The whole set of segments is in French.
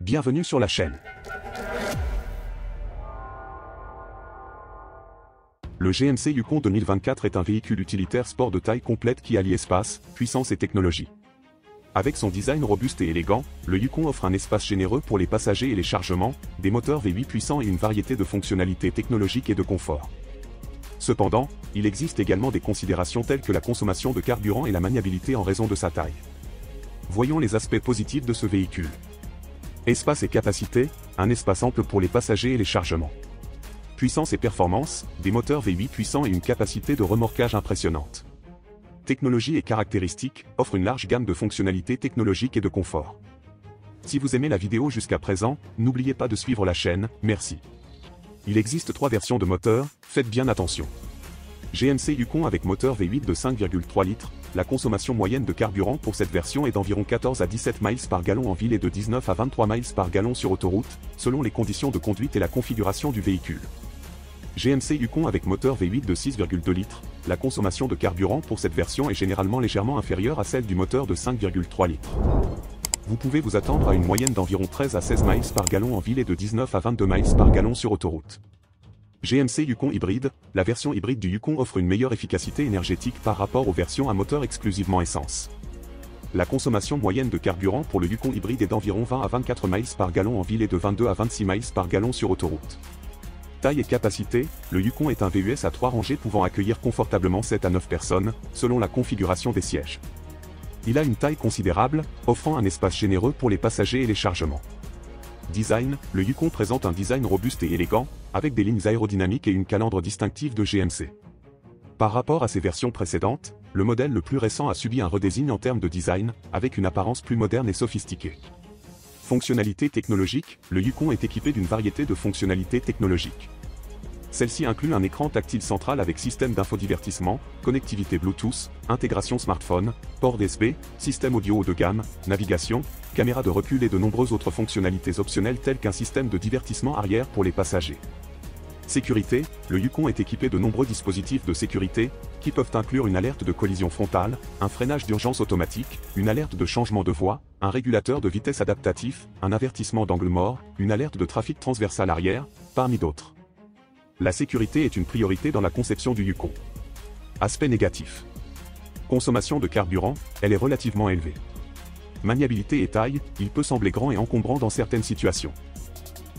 Bienvenue sur la chaîne. Le GMC Yukon 2024 est un véhicule utilitaire sport de taille complète qui allie espace, puissance et technologie. Avec son design robuste et élégant, le Yukon offre un espace généreux pour les passagers et les chargements, des moteurs V8 puissants et une variété de fonctionnalités technologiques et de confort. Cependant, il existe également des considérations telles que la consommation de carburant et la maniabilité en raison de sa taille. Voyons les aspects positifs de ce véhicule. Espace et capacité, un espace ample pour les passagers et les chargements. Puissance et performance, des moteurs V8 puissants et une capacité de remorquage impressionnante. Technologie et caractéristiques, offre une large gamme de fonctionnalités technologiques et de confort. Si vous aimez la vidéo jusqu'à présent, n'oubliez pas de suivre la chaîne, merci. Il existe 3 versions de moteur, faites bien attention. GMC Yukon avec moteur V8 de 5,3 litres, la consommation moyenne de carburant pour cette version est d'environ 14 à 17 miles par gallon en ville et de 19 à 23 miles par gallon sur autoroute, selon les conditions de conduite et la configuration du véhicule. GMC Yukon avec moteur V8 de 6,2 litres, la consommation de carburant pour cette version est généralement légèrement inférieure à celle du moteur de 5,3 litres. Vous pouvez vous attendre à une moyenne d'environ 13 à 16 miles par gallon en ville et de 19 à 22 miles par gallon sur autoroute. GMC Yukon hybride, la version hybride du Yukon offre une meilleure efficacité énergétique par rapport aux versions à moteur exclusivement essence. La consommation moyenne de carburant pour le Yukon hybride est d'environ 20 à 24 miles par gallon en ville et de 22 à 26 miles par gallon sur autoroute. Taille et capacité, le Yukon est un VUS à 3 rangées pouvant accueillir confortablement 7 à 9 personnes, selon la configuration des sièges. Il a une taille considérable, offrant un espace généreux pour les passagers et les chargements. Design, le Yukon présente un design robuste et élégant, avec des lignes aérodynamiques et une calandre distinctive de GMC. Par rapport à ses versions précédentes, le modèle le plus récent a subi un redesign en termes de design, avec une apparence plus moderne et sophistiquée. Fonctionnalités technologiques, le Yukon est équipé d'une variété de fonctionnalités technologiques. Celle-ci inclut un écran tactile central avec système d'infodivertissement, connectivité Bluetooth, intégration smartphone, port USB, système audio haut de gamme, navigation, caméra de recul et de nombreuses autres fonctionnalités optionnelles telles qu'un système de divertissement arrière pour les passagers. Sécurité, le Yukon est équipé de nombreux dispositifs de sécurité, qui peuvent inclure une alerte de collision frontale, un freinage d'urgence automatique, une alerte de changement de voie, un régulateur de vitesse adaptatif, un avertissement d'angle mort, une alerte de trafic transversal arrière, parmi d'autres. La sécurité est une priorité dans la conception du Yukon. Aspect négatif. Consommation de carburant, elle est relativement élevée. Maniabilité et taille, il peut sembler grand et encombrant dans certaines situations.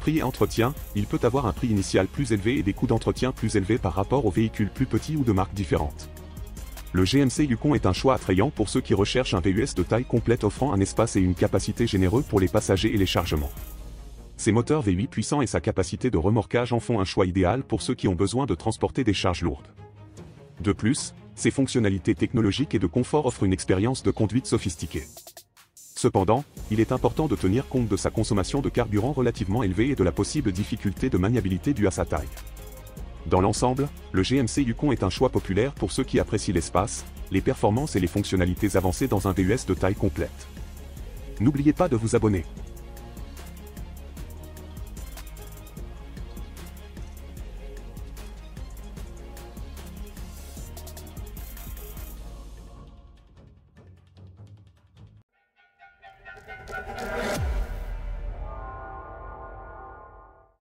Prix et entretien, il peut avoir un prix initial plus élevé et des coûts d'entretien plus élevés par rapport aux véhicules plus petits ou de marques différentes. Le GMC Yukon est un choix attrayant pour ceux qui recherchent un VUS de taille complète offrant un espace et une capacité généreux pour les passagers et les chargements. Ses moteurs V8 puissants et sa capacité de remorquage en font un choix idéal pour ceux qui ont besoin de transporter des charges lourdes. De plus, ses fonctionnalités technologiques et de confort offrent une expérience de conduite sophistiquée. Cependant, il est important de tenir compte de sa consommation de carburant relativement élevée et de la possible difficulté de maniabilité due à sa taille. Dans l'ensemble, le GMC Yukon est un choix populaire pour ceux qui apprécient l'espace, les performances et les fonctionnalités avancées dans un VUS de taille complète. N'oubliez pas de vous abonner.